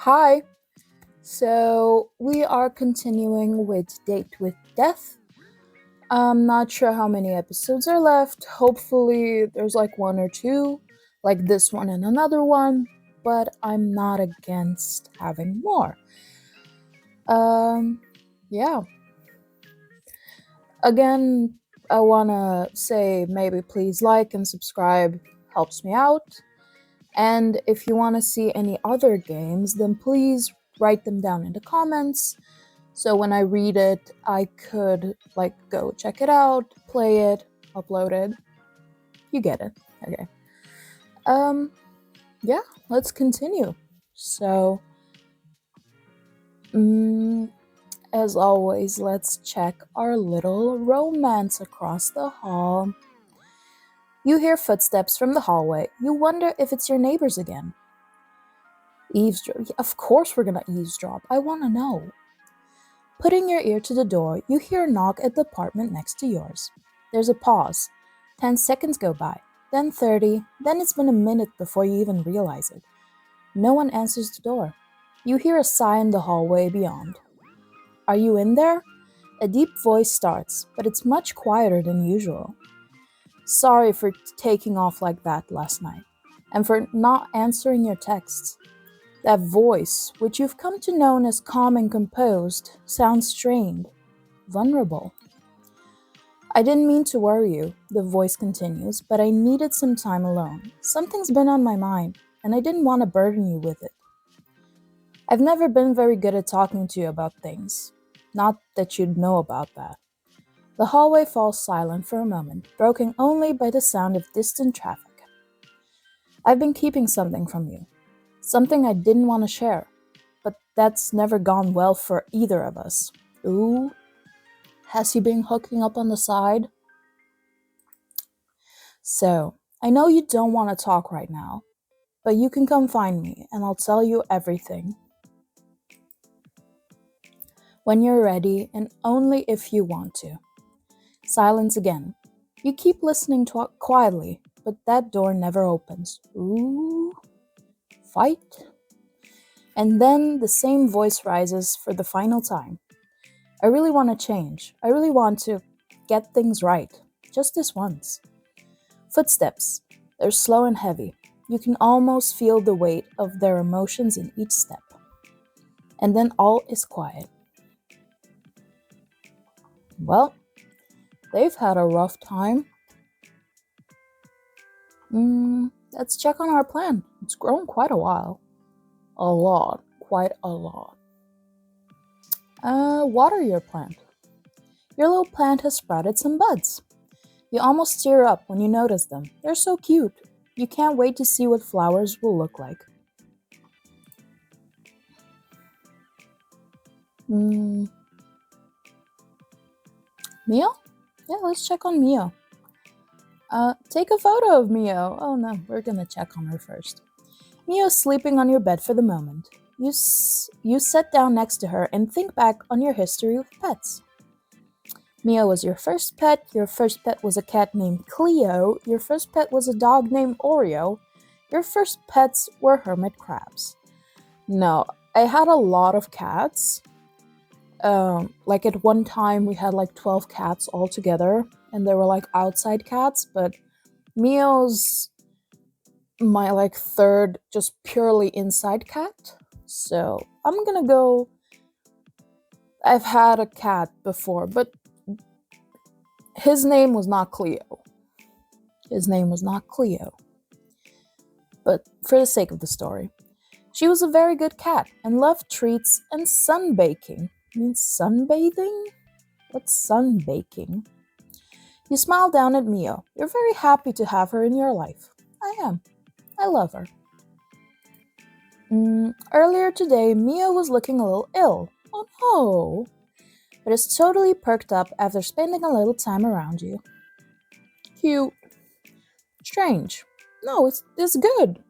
Hi. So we are continuing with Date with Death. I'm not sure how many episodes are left. Hopefully, there's like one or two, like this one and another one, but I'm not against having more. Um, yeah. Again, I wanna say maybe please like and subscribe, helps me out. And if you wanna see any other games, then please write them down in the comments. So when I read it, I could like go check it out, play it, upload it. You get it. Okay. Um yeah, let's continue. So mm, as always, let's check our little romance across the hall. You hear footsteps from the hallway. You wonder if it's your neighbors again. Eavesdrop. Of course we're gonna eavesdrop. I wanna know. Putting your ear to the door, you hear a knock at the apartment next to yours. There's a pause. 10 seconds go by, then 30, then it's been a minute before you even realize it. No one answers the door. You hear a sigh in the hallway beyond. Are you in there? A deep voice starts, but it's much quieter than usual. Sorry for taking off like that last night, and for not answering your texts. That voice, which you've come to know as calm and composed, sounds strained, vulnerable. I didn't mean to worry you, the voice continues, but I needed some time alone. Something's been on my mind, and I didn't want to burden you with it. I've never been very good at talking to you about things. Not that you'd know about that. The hallway falls silent for a moment, broken only by the sound of distant traffic. I've been keeping something from you. Something I didn't want to share. But that's never gone well for either of us. Ooh, has he been hooking up on the side? So, I know you don't want to talk right now, but you can come find me and I'll tell you everything. When you're ready, and only if you want to. Silence again. You keep listening quietly, but that door never opens. Ooh, fight? And then the same voice rises for the final time. I really want to change. I really want to get things right. Just this once. Footsteps. They're slow and heavy. You can almost feel the weight of their emotions in each step. And then all is quiet. Well, they've had a rough time. Let's check on our plant. It's grown quite a while. A lot. Quite a lot. Water your plant. Your little plant has sprouted some buds. You almost tear up when you notice them. They're so cute. You can't wait to see what flowers will look like. Mio? Yeah, let's check on Mio. Take a photo of Mio. Oh no, we're gonna check on her first. Mio's sleeping on your bed for the moment. You sit down next to her and think back on your history with pets. Mio was your first pet was a cat named Cleo, your first pet was a dog named Oreo, your first pets were hermit crabs. No, I had a lot of cats. Like at one time we had like 12 cats all together, and they were like outside cats, but Mio's my like third just purely inside cat. So I'm gonna go. I've had a cat before, but his name was not Cleo. His name was not Cleo. But for the sake of the story, she was a very good cat and loved treats and sunbaking. Means sunbathing? What's sunbaking? You smile down at Mio. You're very happy to have her in your life. I am. I love her. Earlier today, Mio was looking a little ill. Oh no! But is totally perked up after spending a little time around you. Cute. Strange. No, it's good.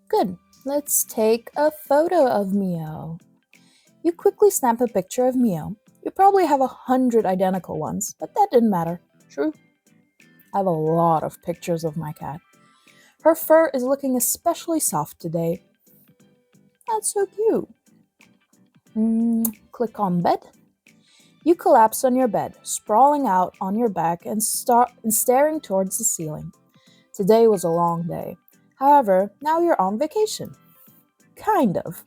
Good. Let's take a photo of Mio. You quickly snap a picture of Mio. You probably have 100 identical ones, but that didn't matter. True. I have a lot of pictures of my cat. Her fur is looking especially soft today. That's so cute. Click on bed. You collapse on your bed, sprawling out on your back and staring towards the ceiling. Today was a long day. However, now you're on vacation. Kind of.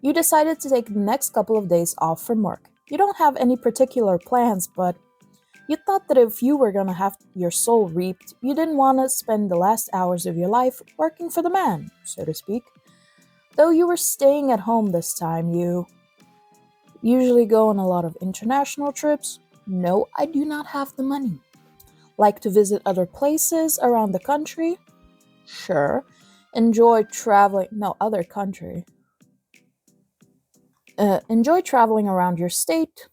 You decided to take the next couple of days off from work. You don't have any particular plans, but you thought that if you were gonna have your soul reaped, you didn't want to spend the last hours of your life working for the man, so to speak. Though you were staying at home this time, you usually go on a lot of international trips. No, I do not have the money. Like to visit other places around the country? Sure. Enjoy traveling. No, other country. Enjoy traveling around your state.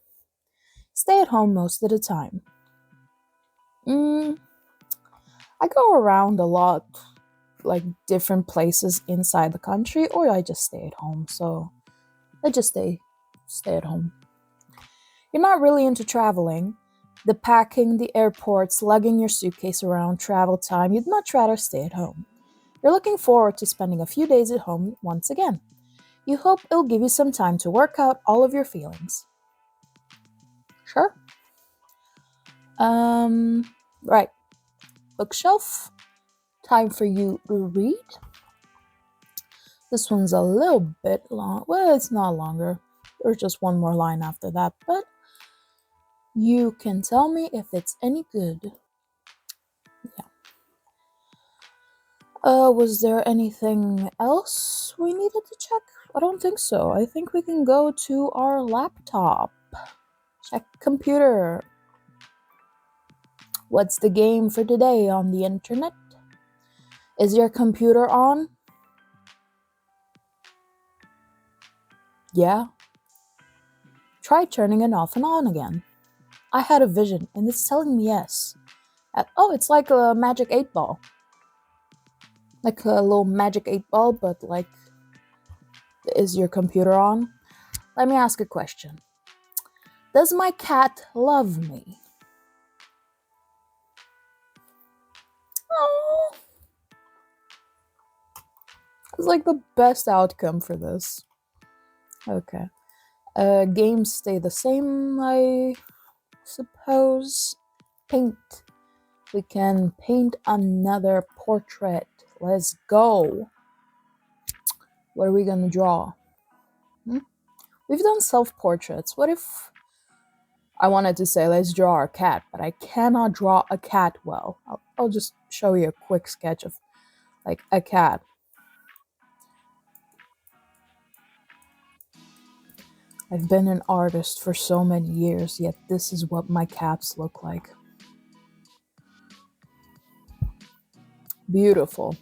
Stay at home most of the time. Mm, I go around a lot, like different places inside the country, or I just stay at home. So I just stay at home. You're not really into traveling. The packing, the airports, lugging your suitcase around, travel time, you'd much rather stay at home. You're looking forward to spending a few days at home once again. You hope it'll give you some time to work out all of your feelings. Sure. Right. Bookshelf. Time for you to read. This one's a little bit long. Well, it's not longer. There's just one more line after that, but you can tell me if it's any good. Yeah. Was there anything else we needed to check? I don't think so. I think we can go to our laptop. Check computer. What's the game for today on the internet? Is your computer on? Yeah. Try turning it off and on again. I had a vision and it's telling me yes. Oh, it's like a magic 8 ball. Like a little magic 8 ball, but like, is your computer on? Let me ask a question. Does my cat love me? Oh, it's like the best outcome for this. Okay. Games stay the same, I suppose. Paint. We can paint another portrait. Let's go. What are we gonna draw? We've done self-portraits. What if I wanted to say let's draw our cat, but I cannot draw a cat well. I'll just show you a quick sketch of like a cat. I've been an artist for so many years, yet this is what my cats look like. Beautiful.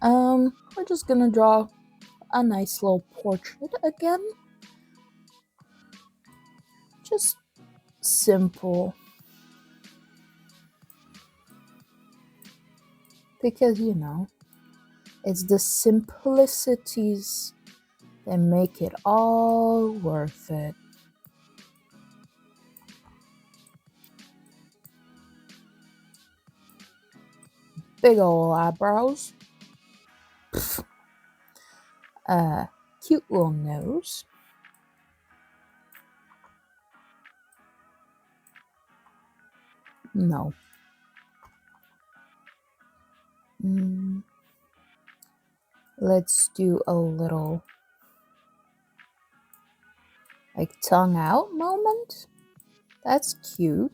We're just gonna draw a nice little portrait again. Just simple. Because, it's the simplicities that make it all worth it. Big ol' eyebrows. Cute little nose. No. Let's do a little like tongue out moment. That's cute.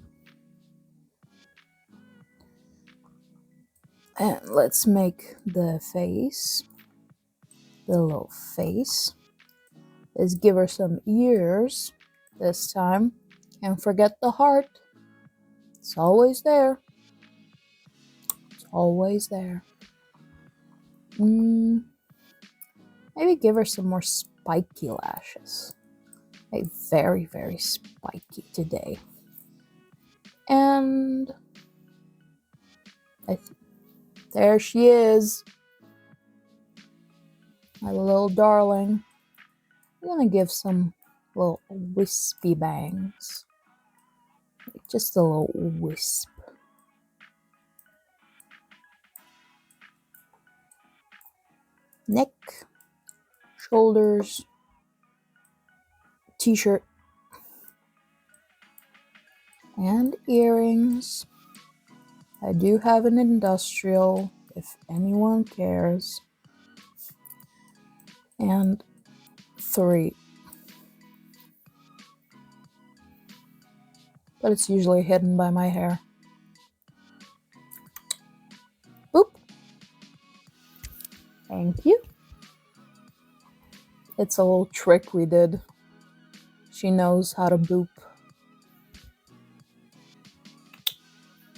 And let's make the face, the little face. Let's give her some ears this time. Can't forget the heart. It's always there. It's always there. Maybe give her some more spiky lashes. Like very, very spiky today. And there she is. My little darling. I'm gonna give some little wispy bangs. Just a little wisp. neck, shoulders, t-shirt, and earrings. I do have an industrial, if anyone cares. And 3. But it's usually hidden by my hair. Boop. Thank you. It's a little trick we did. She knows how to boop.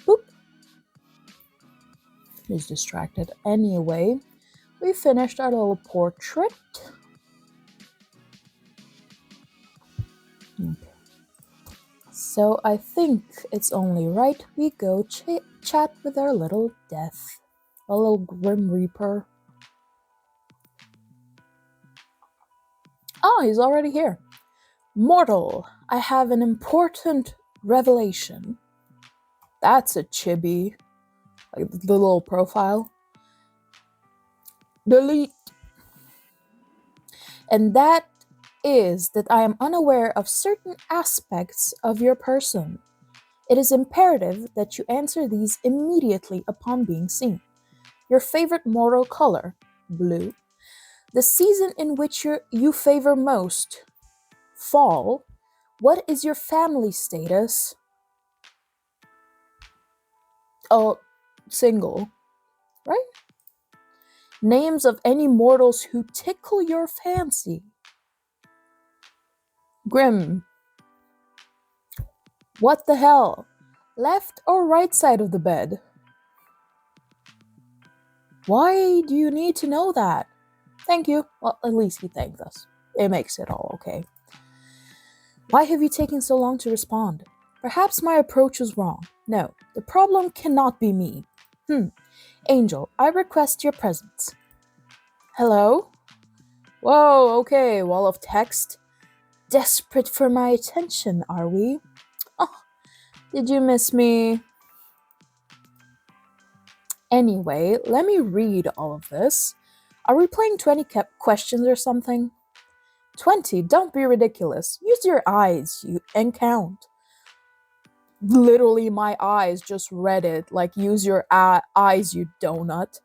Boop. He's distracted. Anyway, we finished our little portrait. Okay. So I think it's only right we go chat with our little death. A little Grim Reaper. Oh, he's already here. Mortal, I have an important revelation. That's a chibi. Like the little profile. Delete. And that is that I am unaware of certain aspects of your person. It is imperative that you answer these immediately upon being seen. Your favorite mortal color, blue. The season in which you favor most, fall. What is your family status? Oh, single, right? Names of any mortals who tickle your fancy. Grim. What the hell? Left or right side of the bed? Why do you need to know that? Thank you. Well, at least he thanked us. It makes it all okay. Why have you taken so long to respond? Perhaps my approach was wrong. No, the problem cannot be me. Angel, I request your presence. Hello? Whoa, okay, wall of text. Desperate for my attention, are we? Oh, did you miss me? Anyway, let me read all of this. Are we playing 20 questions or something? 20? Don't be ridiculous. Use your eyes and count. Literally, my eyes just read it. Like, use your eyes, you donut.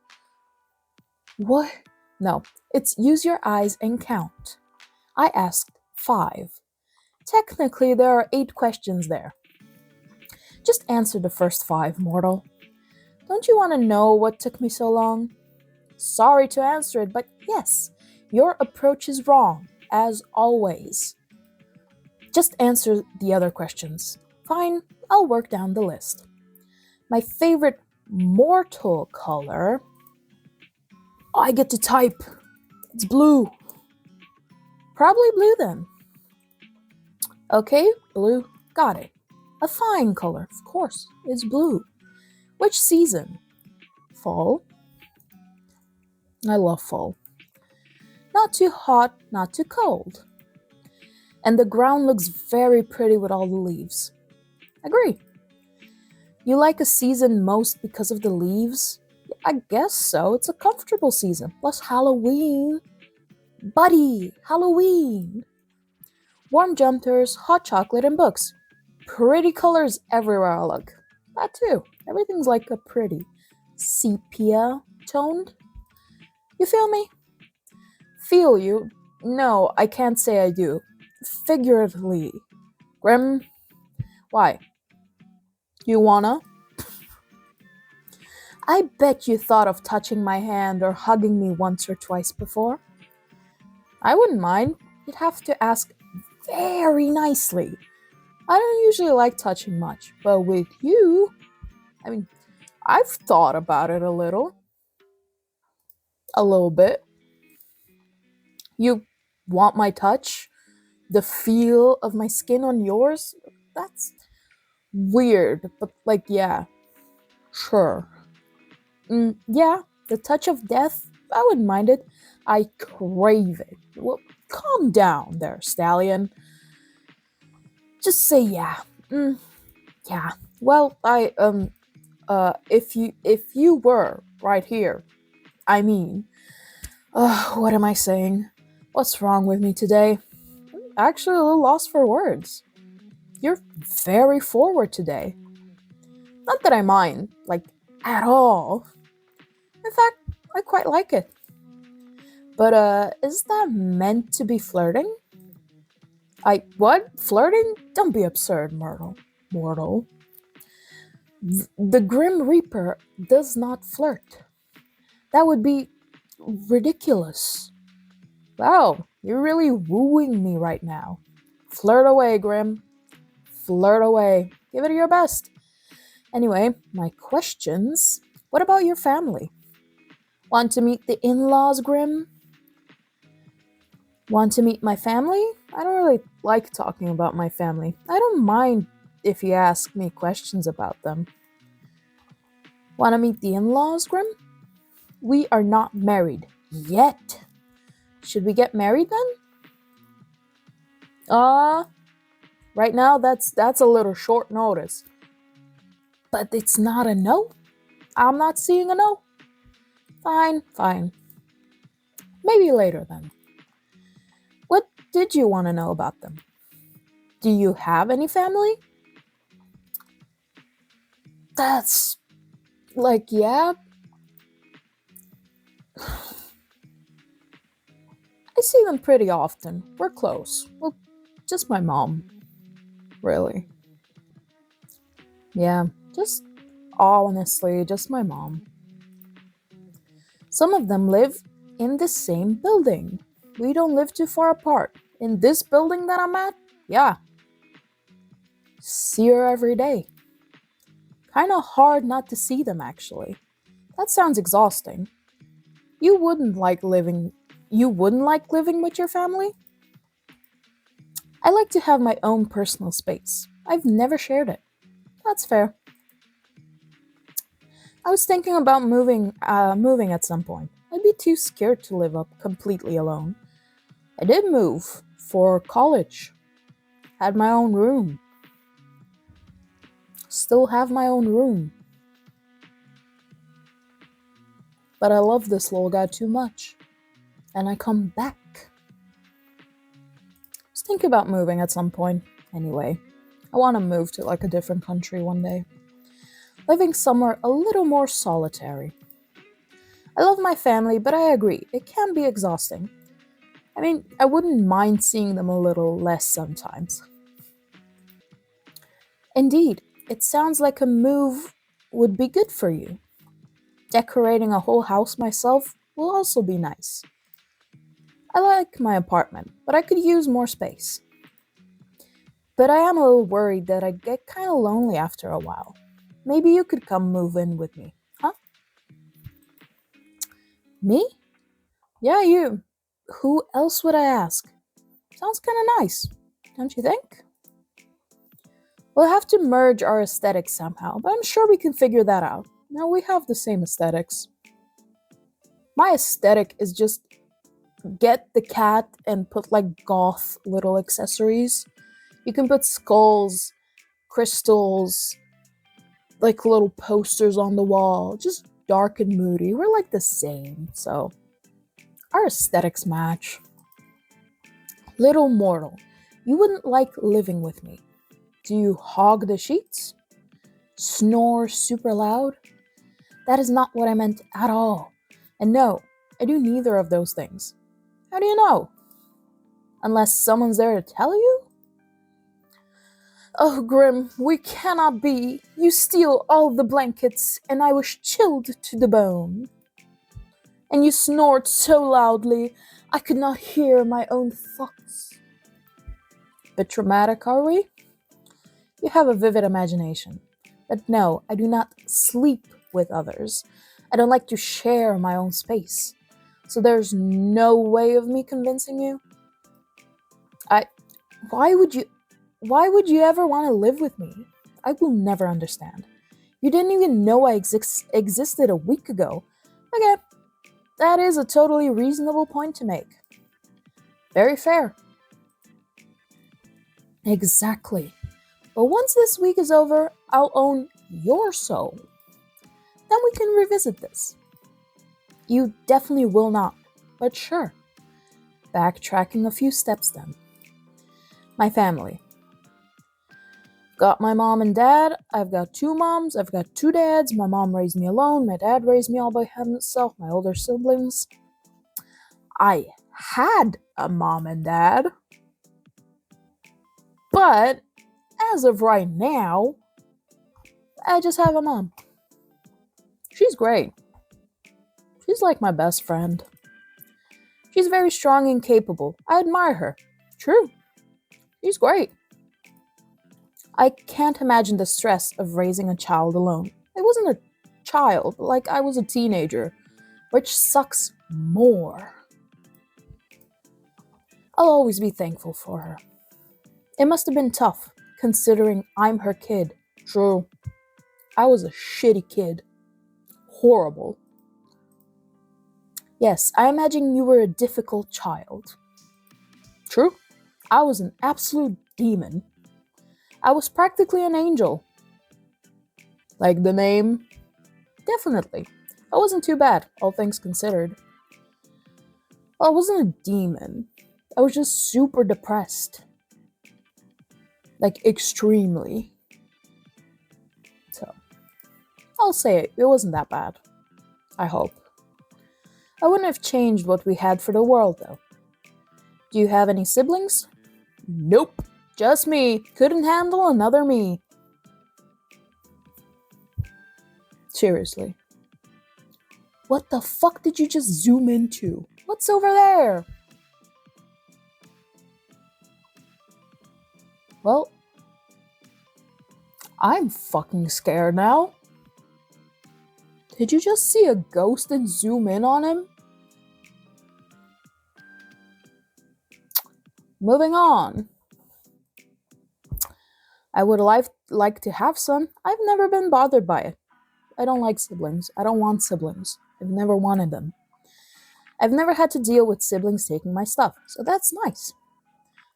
What? No, it's use your eyes and count. I asked 5. Technically, there are 8 questions there. Just answer the first 5, mortal. Don't you want to know what took me so long? Sorry to answer it, but yes, your approach is wrong, as always. Just answer the other questions. Fine, I'll work down the list. My favorite mortal color. I get to type. It's blue. Probably blue then. Okay, blue. Got it. A fine color, of course. It's blue. Which season? Fall. I love fall. Not too hot, not too cold. And the ground looks very pretty with all the leaves. Agree. You like a season most because of the leaves? I guess so. It's a comfortable season. Plus Halloween. Buddy, Halloween. Warm jumpers, hot chocolate, and books. Pretty colors everywhere I look. That too. Everything's like a pretty sepia toned. You feel me? Feel you? No, I can't say I do. Figuratively. Grim? Why? You wanna? I bet you thought of touching my hand or hugging me once or twice before. I wouldn't mind. You'd have to ask very nicely. I don't usually like touching much, but with you, I've thought about it a little. A little bit. You want my touch? The feel of my skin on yours? That's weird, but yeah. Sure. Yeah, the touch of death, I wouldn't mind it. I crave it. Well, calm down there, stallion. Just say yeah. Yeah. Well, if you were right here, What am I saying? What's wrong with me today? Actually, a little lost for words. You're very forward today. Not that I mind, like, at all. In fact, I quite like it. But, is that meant to be flirting? What? Flirting? Don't be absurd, Myrtle. Mortal. The Grim Reaper does not flirt. That would be ridiculous. Wow, you're really wooing me right now. Flirt away, Grim. Flirt away. Give it your best. Anyway, my questions. What about your family? Want to meet the in-laws, Grim? Want to meet my family? I don't really like talking about my family. I don't mind if you ask me questions about them. Want to meet the in-laws, Grim? We are not married yet. Should we get married then? Right now that's a little short notice. But it's not a no. I'm not seeing a no. Fine. Maybe later then. What did you want to know about them? Do you have any family? That's like, yeah. I see them pretty often. We're close. Well, just my mom. Really. Yeah, just honestly, just my mom. Some of them live in the same building. We don't live too far apart. In this building that I'm at, yeah. See her every day. Kinda hard not to see them, actually. That sounds exhausting. You wouldn't like living with your family? I like to have my own personal space. I've never shared it. That's fair. I was thinking about moving at some point. I'd be too scared to live up completely alone. I did move for college. Had my own room. Still have my own room. But I love this little guy too much. And I come back. Just think about moving at some point. Anyway, I want to move to like a different country one day. Living somewhere a little more solitary. I love my family, but I agree, it can be exhausting. I mean, I wouldn't mind seeing them a little less sometimes. Indeed, it sounds like a move would be good for you. Decorating a whole house myself will also be nice. I like my apartment, but I could use more space. But I am a little worried that I'd get kinda lonely after a while. Maybe you could come move in with me, huh? Me? Yeah, you. Who else would I ask? Sounds kinda nice, don't you think? We'll have to merge our aesthetics somehow, but I'm sure we can figure that out. Now we have the same aesthetics. My aesthetic is just get the cat and put like goth little accessories. You can put skulls, crystals, like little posters on the wall, just dark and moody. We're like the same, so our aesthetics match. Little mortal, you wouldn't like living with me. Do you hog the sheets? Snore super loud? That is not what I meant at all. And no, I do neither of those things. How do you know? Unless someone's there to tell you? Oh, Grim, we cannot be. You steal all the blankets, and I was chilled to the bone. And you snored so loudly, I could not hear my own thoughts. Bit dramatic, are we? You have a vivid imagination. But no, I do not sleep with others. I don't like to share my own space. So there's no way of me convincing you? I why would you ever want to live with me? I will never understand. You didn't even know I existed a week ago. Okay, that is a totally reasonable point to make. Very fair. Exactly. But once this week is over, I'll own your soul. Then we can revisit this. You definitely will not. but sure. Backtracking a few steps then. My family. Got my mom and dad. I've got two moms. I've got two dads. My mom raised me alone. My dad raised me all by himself. My older siblings. I had a mom and dad. But as of right now, I just have a mom. She's great. She's like my best friend. She's very strong and capable. I admire her. True. She's great. I can't imagine the stress of raising a child alone. I wasn't a child, like I was a teenager, which sucks more. I'll always be thankful for her. It must have been tough, considering I'm her kid. True. I was a shitty kid. Horrible. Yes, I imagine you were a difficult child. True. I was an absolute demon. I was practically an angel. Like the name? Definitely. I wasn't too bad, all things considered. Well, I wasn't a demon. I was just super depressed. Like, extremely. So, I'll say it wasn't that bad. I hope. I wouldn't have changed what we had for the world, though. Do you have any siblings? Nope. Just me. Couldn't handle another me. Seriously. What the fuck did you just zoom into? What's over there? Well, I'm fucking scared now. Did you just see a ghost and zoom in on him? Moving on. I would like to have some. I've never been bothered by it. I don't like siblings. I don't want siblings. I've never wanted them. I've never had to deal with siblings taking my stuff, so that's nice.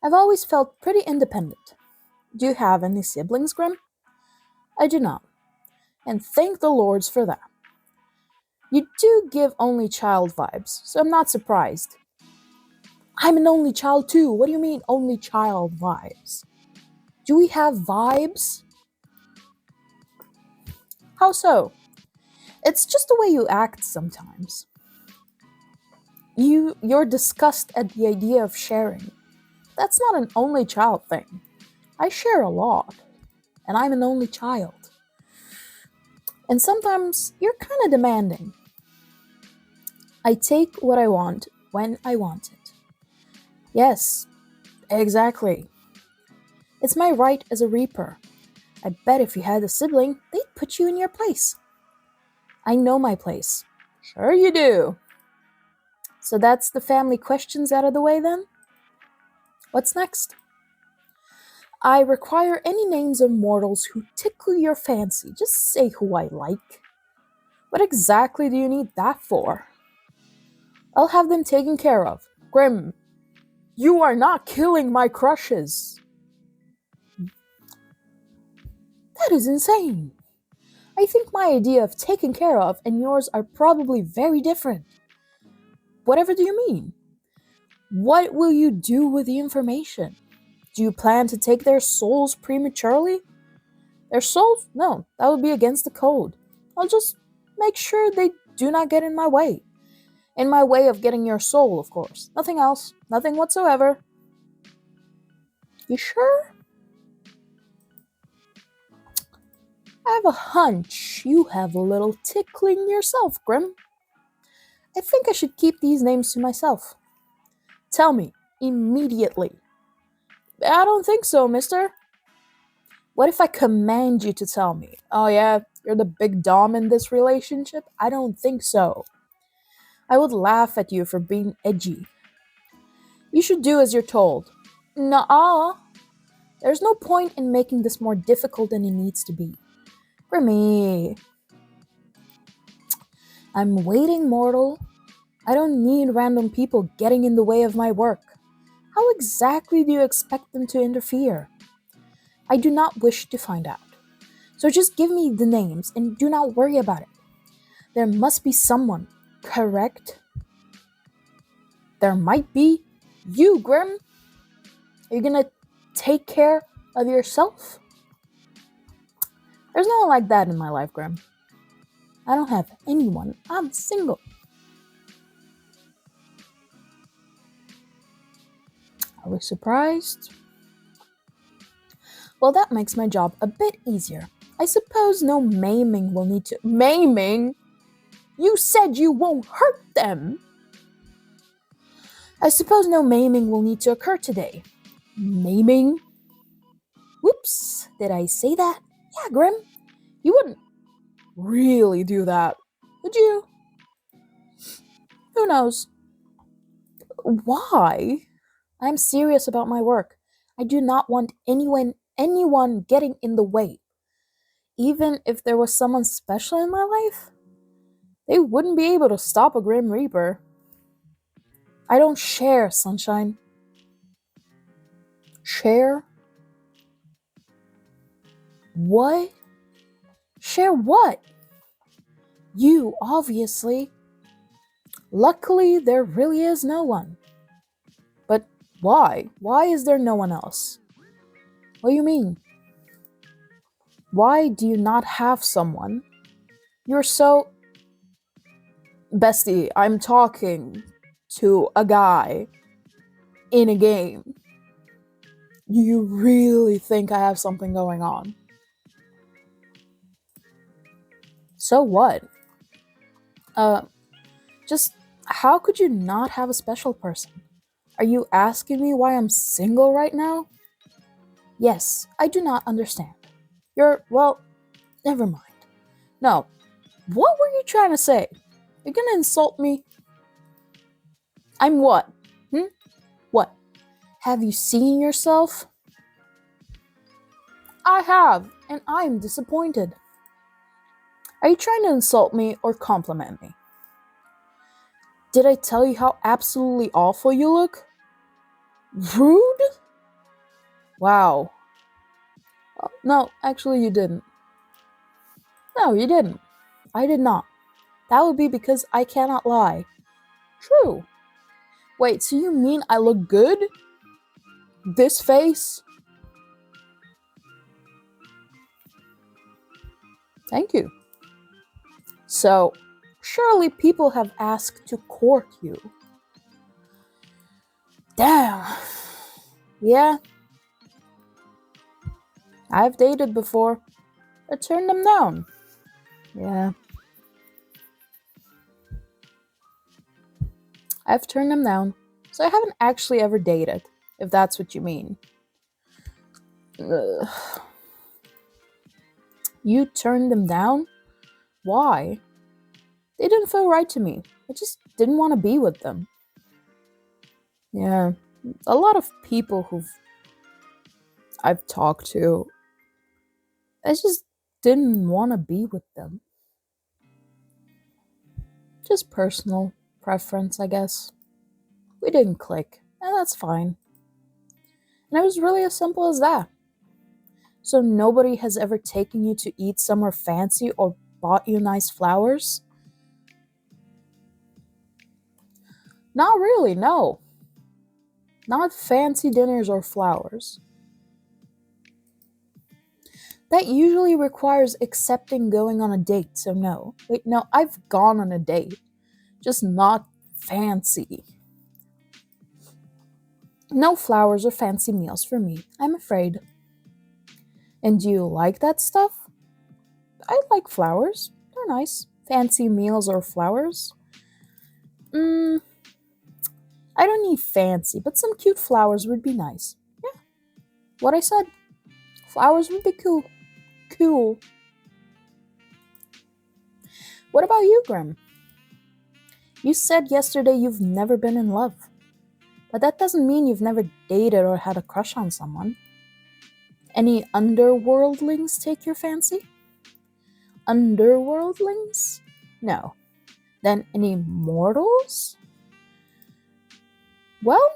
I've always felt pretty independent. Do you have any siblings, Grim? I do not. And thank the lords for that. You do give only child vibes, so I'm not surprised. I'm an only child too. What do you mean only child vibes? Do we have vibes? How so? It's just the way you act sometimes. You're disgust at the idea of sharing. That's not an only child thing. I share a lot, and I'm an only child. And sometimes you're kind of demanding. I take what I want when I want it. Yes, exactly. It's my right as a reaper. I bet if you had a sibling, they'd put you in your place. I know my place. Sure you do. So that's the family questions out of the way then? What's next? I require any names of mortals who tickle your fancy. Just say who I like. What exactly do you need that for? I'll have them taken care of. Grim, you are not killing my crushes. That is insane. I think my idea of taken care of and yours are probably very different. Whatever do you mean? What will you do with the information? Do you plan to take their souls prematurely? Their souls? No, that would be against the code. I'll just make sure they do not get in my way. In my way of getting your soul, of course. Nothing else. Nothing whatsoever. You sure? I have a hunch you have a little tickling yourself, Grim. I think I should keep these names to myself. Tell me, immediately. I don't think so, mister. What if I command you to tell me? Oh yeah, you're the big dom in this relationship? I don't think so. I would laugh at you for being edgy. You should do as you're told. Nuh-uh. There's no point in making this more difficult than it needs to be. Grimmy. I'm waiting, mortal. I don't need random people getting in the way of my work. How exactly do you expect them to interfere? I do not wish to find out. So just give me the names and do not worry about it. There must be someone, correct? There might be. You, Grim. Are you gonna take care of yourself? There's no one like that in my life, Grim. I don't have anyone. I'm single. Are we surprised? Well, that makes my job a bit easier. I suppose no maiming will need to. Maiming? You said you won't hurt them! I suppose no maiming will need to occur today. Maiming? Whoops, did I say that? Yeah, Grim. You wouldn't really do that, would you? Who knows? Why? I'm serious about my work. I do not want anyone getting in the way. Even if there was someone special in my life, they wouldn't be able to stop a Grim Reaper. I don't share, Sunshine. Share? What? Share what? You, obviously. Luckily, there really is no one. But why? Why is there no one else? What do you mean? Why do you not have someone? You're so... Bestie, I'm talking to a guy in a game. You really think I have something going on? So what? Just how could you not have a special person? Are you asking me why I'm single right now? Yes, I do not understand. Well, never mind. No, what were you trying to say? You're gonna insult me? I'm what? What? Have you seen yourself? I have, and I'm disappointed. Are you trying to insult me or compliment me? Did I tell you how absolutely awful you look? Rude? Wow. No, actually you didn't. No, you didn't. I did not. That would be because I cannot lie. True. Wait, so you mean I look good? This face? Thank you. So, surely people have asked to court you. Damn. Yeah. I've dated before. I turned them down. Yeah. I've turned them down. So I haven't actually ever dated, if that's what you mean. Ugh. You turned them down? Why? They didn't feel right to me. I just didn't want to be with them. Yeah. A lot of people I've talked to, I just didn't want to be with them. Just personal preference, I guess. We didn't click, and that's fine. And it was really as simple as that. So nobody has ever taken you to eat somewhere fancy or bought you nice flowers? Not really, no. Not fancy dinners or flowers. That usually requires accepting going on a date, so no. Wait, no, I've gone on a date. Just not fancy. No flowers or fancy meals for me, I'm afraid. And do you like that stuff? I like flowers. They're nice. Fancy meals or flowers? I don't need fancy, but some cute flowers would be nice. Yeah, what I said. Flowers would be cool. Cool. What about you, Grim? You said yesterday you've never been in love. But that doesn't mean you've never dated or had a crush on someone. Any underworldlings take your fancy? Underworldlings? No. Then any mortals? Well,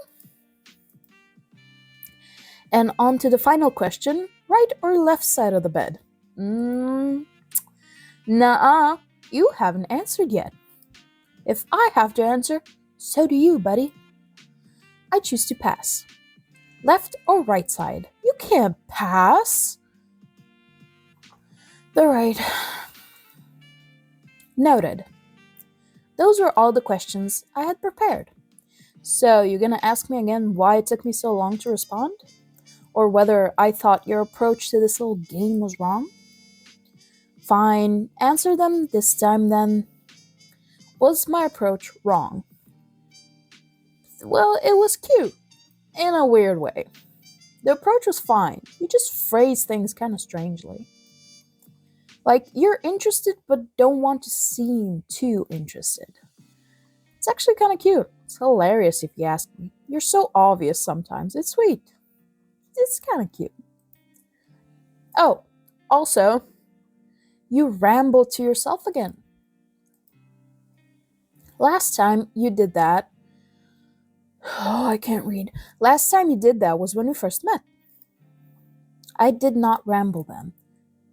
and on to the final question, right or left side of the bed? Nuh-uh, you haven't answered yet. If I have to answer, so do you, buddy. I choose to pass. Left or right side? You can't pass. The right. Noted. Those were all the questions I had prepared. So, you're gonna ask me again why it took me so long to respond? Or whether I thought your approach to this little game was wrong? Fine, answer them this time then. Was my approach wrong? Well, it was cute, in a weird way. The approach was fine, you just phrase things kind of strangely. Like, you're interested but don't want to seem too interested. It's actually kind of cute. It's hilarious if you ask me. You're so obvious sometimes. It's sweet. It's kind of cute. Oh, also, you ramble to yourself again. Last time you did that. Oh, I can't read. Last time you did that was when we first met. I did not ramble then.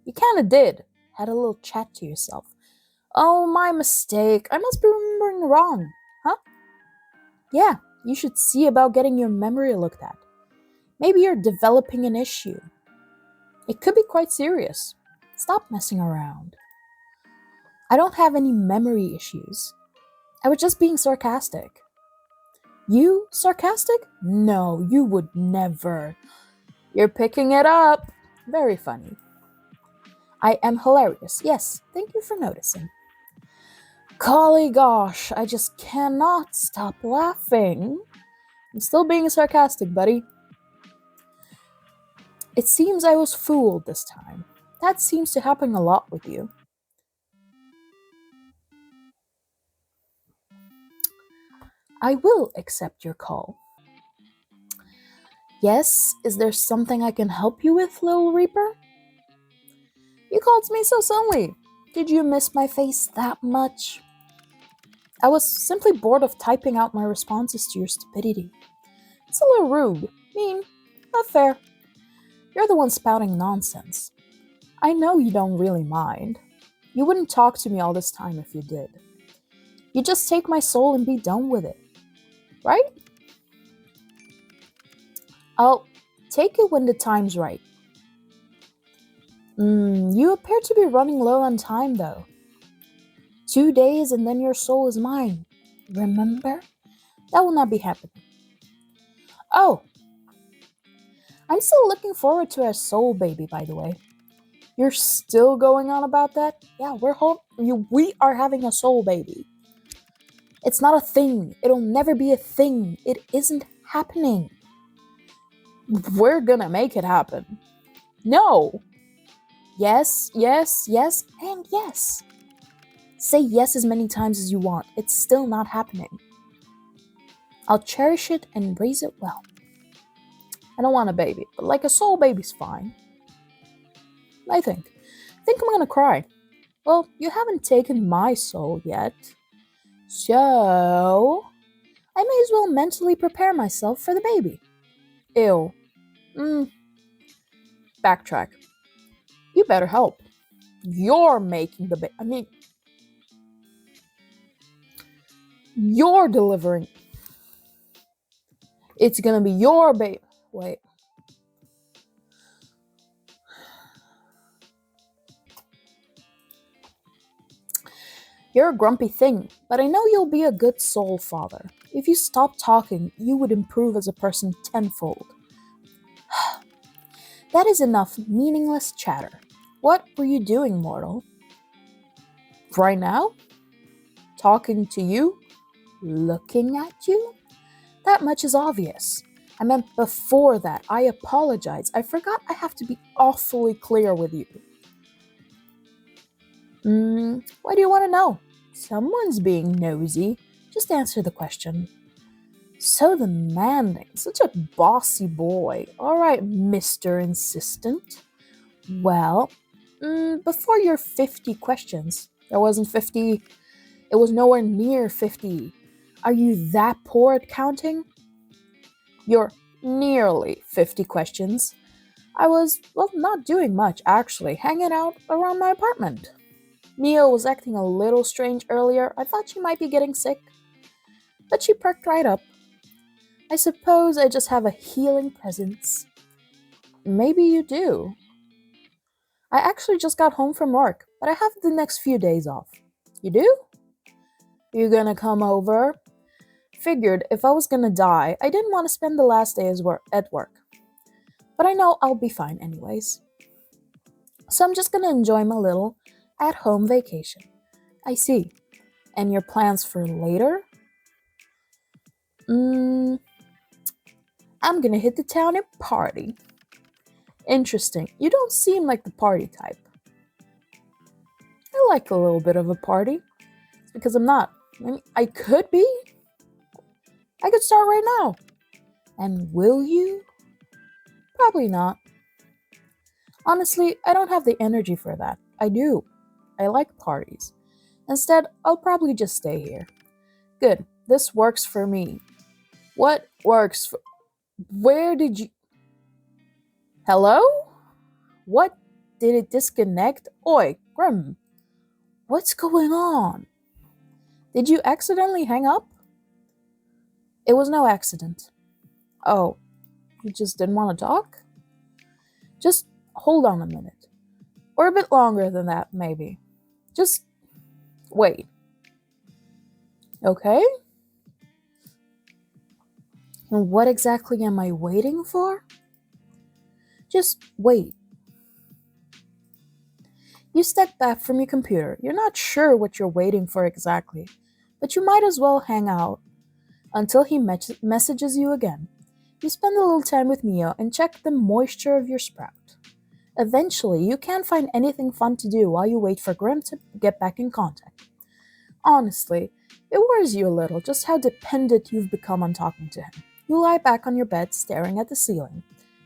You kinda did. Had a little chat to yourself. Oh, my mistake. I must be remembering wrong. Huh? Yeah, you should see about getting your memory looked at. Maybe you're developing an issue. It could be quite serious. Stop messing around. I don't have any memory issues. I was just being sarcastic. You sarcastic? No, you would never. You're picking it up. Very funny. I am hilarious. Yes, thank you for noticing. Golly gosh, I just cannot stop laughing. I'm still being sarcastic, buddy. It seems I was fooled this time. That seems to happen a lot with you. I will accept your call. Yes, is there something I can help you with, little Reaper? You called me so suddenly. Did you miss my face that much? I was simply bored of typing out my responses to your stupidity. It's a little rude, mean, not fair. You're the one spouting nonsense. I know you don't really mind. You wouldn't talk to me all this time if you did. You just take my soul and be done with it. Right? I'll take it when the time's right. You appear to be running low on time, though. 2 days and then your soul is mine. Remember? That will not be happening. Oh, I'm still looking forward to our soul baby, by the way. You're still going on about that? Yeah, we are having a soul baby. It's not a thing. It'll never be a thing. It isn't happening. We're gonna make it happen. No. Yes, yes, yes, and yes. Say yes as many times as you want. It's still not happening. I'll cherish it and raise it well. I don't want a baby, but like a soul baby's fine. I think I'm gonna cry. Well, you haven't taken my soul yet. So, I may as well mentally prepare myself for the baby. Ew. Backtrack. You better help. You're making the baby. You're delivering. It's gonna be your baby. Wait. You're a grumpy thing, but I know you'll be a good soul father. If you stop talking, you would improve as a person tenfold. That is enough meaningless chatter. What were you doing, mortal? Right now? Talking to you? Looking at you? That much is obvious. I meant before that. I apologize. I forgot I have to be awfully clear with you. Why do you want to know? Someone's being nosy. Just answer the question. So demanding. Such a bossy boy. Alright, Mr. Insistent. Well, before your 50 questions, there wasn't 50. It was nowhere near 50. Are you that poor at counting? Your nearly 50 questions. I was, not doing much, actually, hanging out around my apartment. Mia was acting a little strange earlier. I thought she might be getting sick. But she perked right up. I suppose I just have a healing presence. Maybe you do. I actually just got home from work, but I have the next few days off. You do? You gonna come over? Figured if I was gonna die, I didn't want to spend the last days at work. But I know I'll be fine anyways. So I'm just gonna enjoy my little at-home vacation. I see. And your plans for later? I'm gonna hit the town and party. Interesting. You don't seem like the party type. I like a little bit of a party. It's because I'm not. I mean, I could be. I could start right now. And will you? Probably not. Honestly, I don't have the energy for that. I do. I like parties. Instead, I'll probably just stay here. Good. This works for me. What works for... Where did you... Hello? What? Did it disconnect? Oi, Grim. What's going on? Did you accidentally hang up? It was no accident. Oh, you just didn't want to talk? Just hold on a minute. Or a bit longer than that, maybe. Just wait. Okay? And what exactly am I waiting for? Just wait. You step back from your computer. You're not sure what you're waiting for exactly, but you might as well hang out until he messages you again. You spend a little time with Mio and check the moisture of your sprout. Eventually, you can't find anything fun to do while you wait for Grim to get back in contact. Honestly, it worries you a little just how dependent you've become on talking to him. You lie back on your bed staring at the ceiling.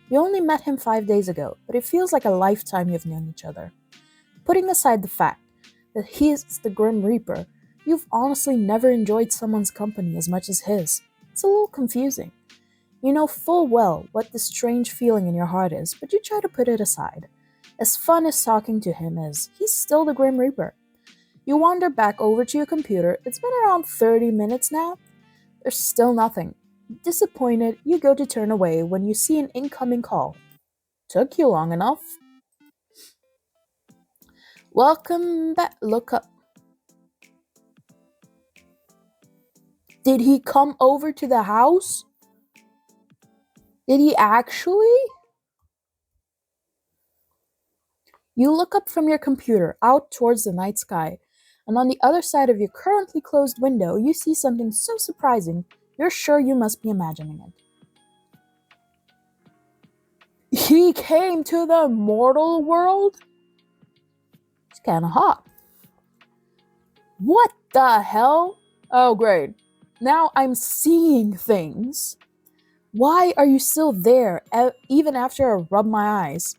You only met him 5 days ago, but it feels like a lifetime you've known each other. Putting aside the fact that he is the Grim Reaper, you've honestly never enjoyed someone's company as much as his. It's a little confusing. You know full well what this strange feeling in your heart is, but you try to put it aside. As fun as talking to him is, he's still the Grim Reaper. You wander back over to your computer. It's been around 30 minutes now. There's still nothing. Disappointed, you go to turn away when you see an incoming call. Took you long enough. Welcome back. Look up. Did he come over to the house? Did he actually? You look up from your computer out towards the night sky, and on the other side of your currently closed window, you see something so surprising, you're sure you must be imagining it. He came to the mortal world? It's kinda hot. What the hell? Oh, great. Now I'm seeing things. Why are you still there, even after I rub my eyes?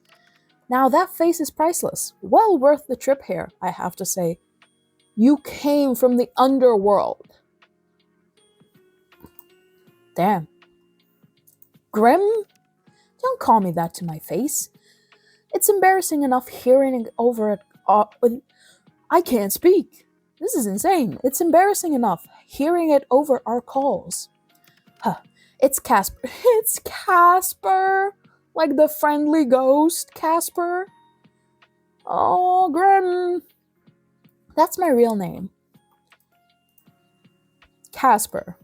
Now that face is priceless. Well worth the trip here, I have to say. You came from the underworld. Damn. Grim? Don't call me that to my face. It's embarrassing enough hearing it over it. I can't speak. This is insane. It's embarrassing enough hearing it over our calls. Huh. It's Casper. It's Casper. Like the friendly ghost, Casper. Oh, Grim. That's my real name. Casper.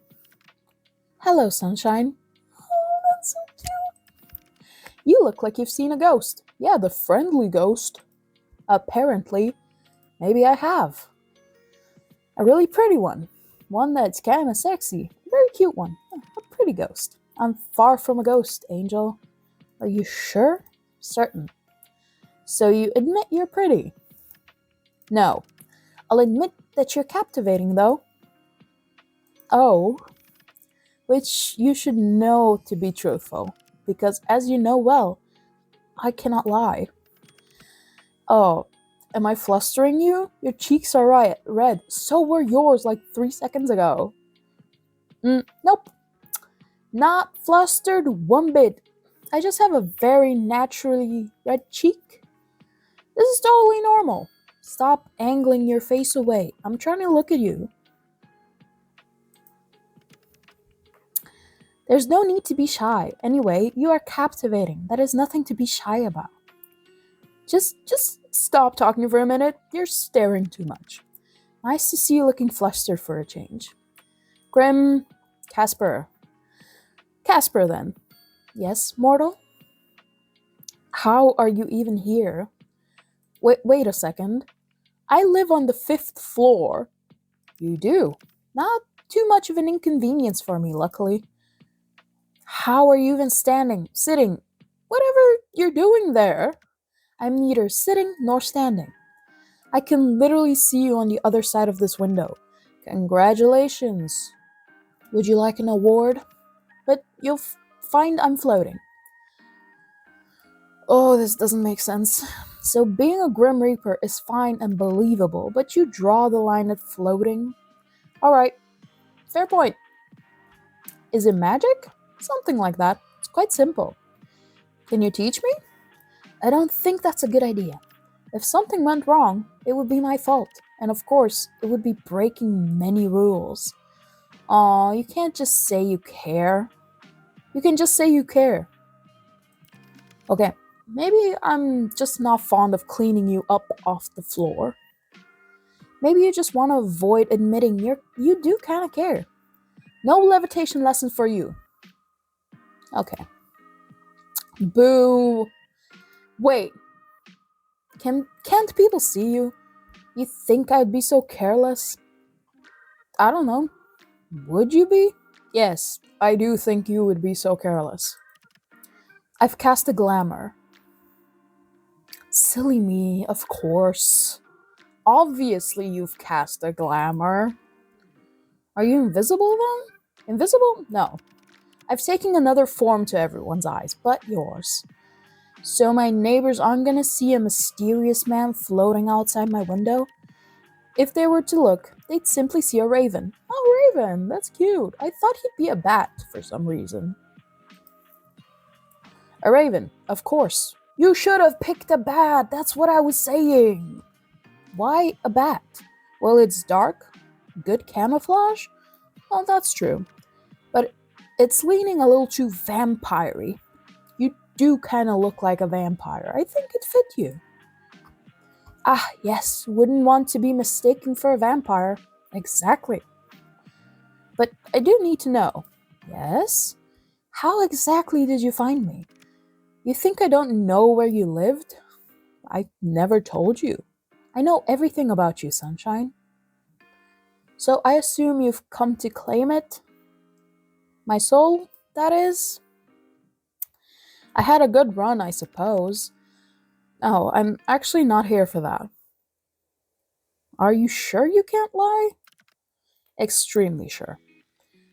Hello, sunshine. Oh, that's so cute. You look like you've seen a ghost. Yeah, the friendly ghost. Apparently. Maybe I have. A really pretty one. One that's kinda sexy. A very cute one. A pretty ghost. I'm far from a ghost, Angel. Are you sure? Certain. So you admit you're pretty? No. I'll admit that you're captivating, though. Oh. Which you should know to be truthful. Because as you know well, I cannot lie. Oh. Am I flustering you? Your cheeks are red. So were yours like 3 seconds ago. Nope. Not flustered one bit. I just have a very naturally red cheek. This is totally normal. Stop angling your face away. I'm trying to look at you. There's no need to be shy. Anyway, you are captivating. That is nothing to be shy about. Just stop talking for a minute. You're staring too much. Nice to see you looking flustered for a change. Grim, Casper. Casper, then. Yes, mortal? How are you even here? Wait a second. I live on the 5th floor. You do. Not too much of an inconvenience for me, luckily. How are you even standing, sitting, whatever you're doing there? I'm neither sitting nor standing. I can literally see you on the other side of this window. Congratulations. Would you like an award? But you'll find I'm floating. Oh, this doesn't make sense. So being a Grim Reaper is fine and believable, but you draw the line at floating? Alright, fair point. Is it magic? Something like that. It's quite simple. Can you teach me? I don't think that's a good idea. If something went wrong, it would be my fault. And of course, it would be breaking many rules. Aw, you can't just say you care. You can just say you care. Okay, maybe I'm just not fond of cleaning you up off the floor. Maybe you just want to avoid admitting you do kind of care. No levitation lesson for you. Okay. Boo. Wait. Can't people see you? You think I'd be so careless? I don't know. Would you be? Yes, I do think you would be so careless. I've cast a glamour. Silly me, of course. Obviously you've cast a glamour. Are you invisible then? Invisible? No. I've taken another form to everyone's eyes, but yours. So my neighbors aren't gonna see a mysterious man floating outside my window? If they were to look, they'd simply see a raven. Oh, raven, that's cute. I thought he'd be a bat for some reason. A raven, of course. You should have picked a bat, that's what I was saying. Why a bat? Well, it's dark, good camouflage? Well, that's true. But it's leaning a little too vampire-y. You do kind of look like a vampire. I think it fit you. Ah, yes, wouldn't want to be mistaken for a vampire. Exactly. But I do need to know. Yes? How exactly did you find me? You think I don't know where you lived? I never told you. I know everything about you, Sunshine. So I assume you've come to claim it? My soul, that is? I had a good run, I suppose. Oh, I'm actually not here for that. Are you sure you can't lie? Extremely sure.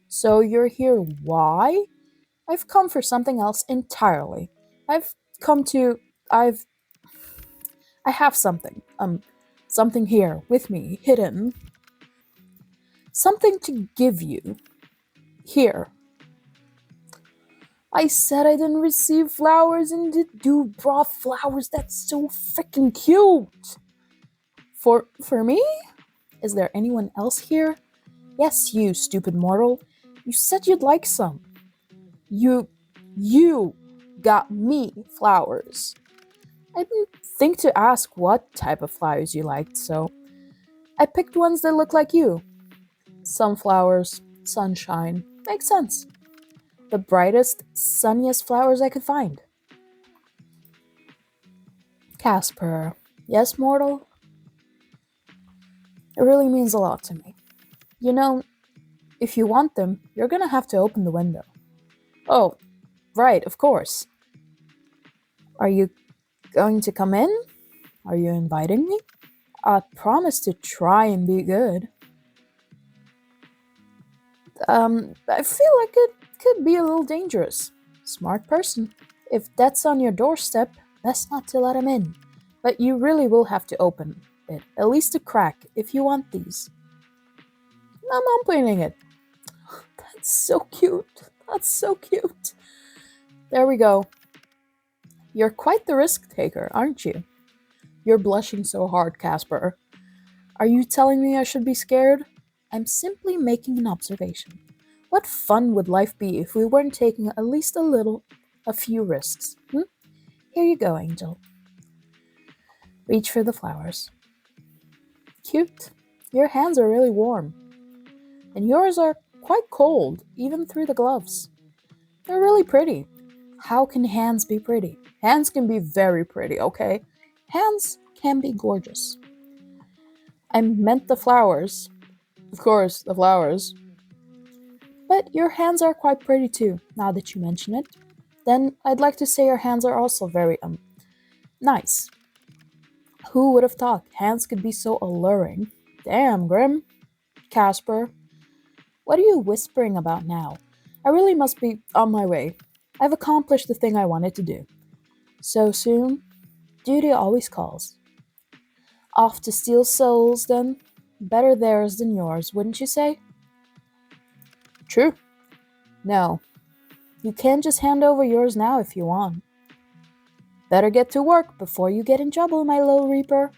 So you're here why? I've come for something else entirely. I've come to I've I have something here with me, hidden. Something to give you. Here. I said I didn't receive flowers and you brought flowers. That's so freaking cute. For me? Is there anyone else here? Yes, you, stupid mortal. You said you'd like some. You got me flowers. I didn't think to ask what type of flowers you liked, so I picked ones that look like you. Sunflowers, sunshine, makes sense. The brightest, sunniest flowers I could find. Casper, yes, mortal? It really means a lot to me. You know, if you want them, you're gonna have to open the window. Oh, right, of course. Are you going to come in? Are you inviting me? I promise to try and be good. I feel like it could be a little dangerous. Smart person. If that's on your doorstep, best not to let him in. But you really will have to open it, at least a crack, if you want these. I'm opening it. That's so cute. That's so cute. There we go. You're quite the risk taker, aren't you? You're blushing so hard, Casper. Are you telling me I should be scared? I'm simply making an observation. What fun would life be if we weren't taking at least a few risks? Here you go, Angel. Reach for the flowers. Cute. Your hands are really warm. And yours are quite cold, even through the gloves. They're really pretty. How can hands be pretty? Hands can be very pretty, okay? Hands can be gorgeous. I meant the flowers. Of course, the flowers. But your hands are quite pretty too, now that you mention it. Then I'd like to say your hands are also very, nice. Who would have thought hands could be so alluring? Damn, Grim. Casper, what are you whispering about now? I really must be on my way. I've accomplished the thing I wanted to do. So soon? Duty always calls. Off to steal souls, then? Better theirs than yours, wouldn't you say? True. No, you can't just hand over yours now if you want. Better get to work before you get in trouble, my little reaper.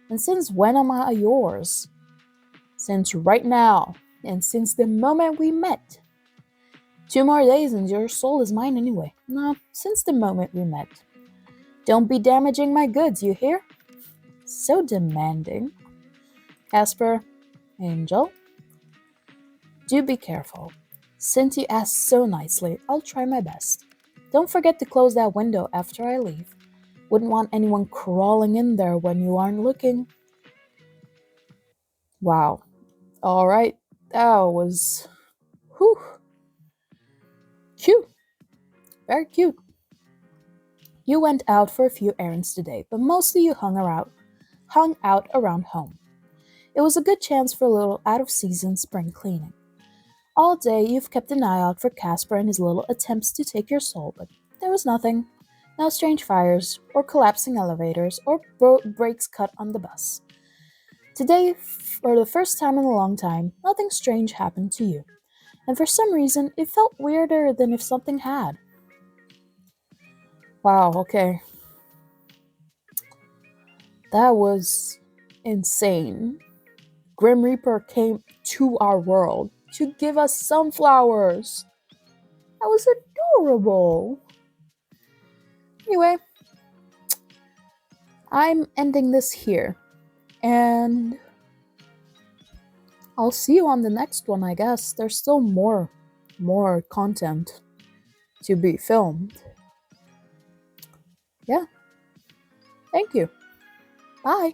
And since when am I yours? Since right now, and since the moment we met. 2 more days and your soul is mine anyway. No, since the moment we met. Don't be damaging my goods, you hear? So demanding. Casper, Angel, do be careful. Since you asked so nicely, I'll try my best. Don't forget to close that window after I leave. Wouldn't want anyone crawling in there when you aren't looking. Wow. Alright, that was whew, cute. Very cute. You went out for a few errands today, but mostly you hung out around home. It was a good chance for a little out-of-season spring cleaning. All day you've kept an eye out for Casper and his little attempts to take your soul, but there was nothing. No strange fires, or collapsing elevators, or brakes cut on the bus. Today, for the first time in a long time, nothing strange happened to you. And for some reason, it felt weirder than if something had. Wow, okay. That was insane. Grim Reaper came to our world to give us sunflowers. That was adorable. Anyway, I'm ending this here. And I'll see you on the next one, I guess. There's still more content to be filmed. Yeah. Thank you. Bye.